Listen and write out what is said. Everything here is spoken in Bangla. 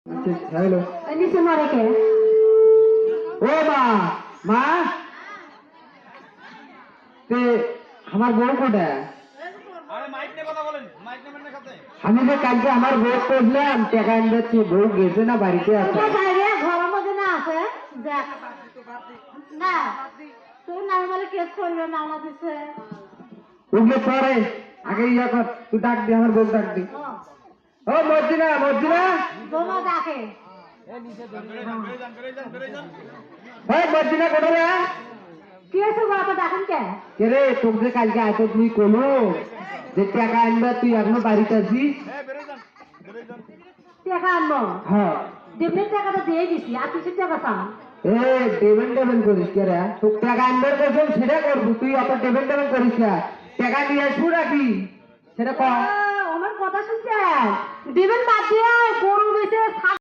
হ্যালো নিচে মারে কে? ও মা মা তে আমার বউ কোটা আমি যে কালকে আমার বউ করলাম টাকা আনছি বউ গেছে না বাড়িতে আছে ঘরের মধ্যে না আছে দেখ না তুই না বলে কেস করবে মামলা দিছে উঠলে পরে আগে ইয়া কর তুই ডাক দি আমার বউ ডাক দি ও মর্জিনা মর্জিনা দোনো ডাকে হ্যাঁ মর্জিনা কোটা রে কি আছে বাবা ডাকেন কে? কে রে তোকে যে কালকে আইতো তুই কলো যে টাকা আনবা তুই এখনো বাড়িতে আছিস টাকা আনবো হ্যাঁ দেবের টাকাটা দিয়ে দিছি আর কিছু টাকা চান এ ডেভেন ডেভেন করিস কে রে তোর টাকা আনবার কথা সেটা করবো তুই অত ডেভেন ডেভেন করিস না টাকা নিয়ে আসবো নাকি সেটা কর আমার কথা শুনছেন দেবেন বাদ দিয়ে গরু বেঁচে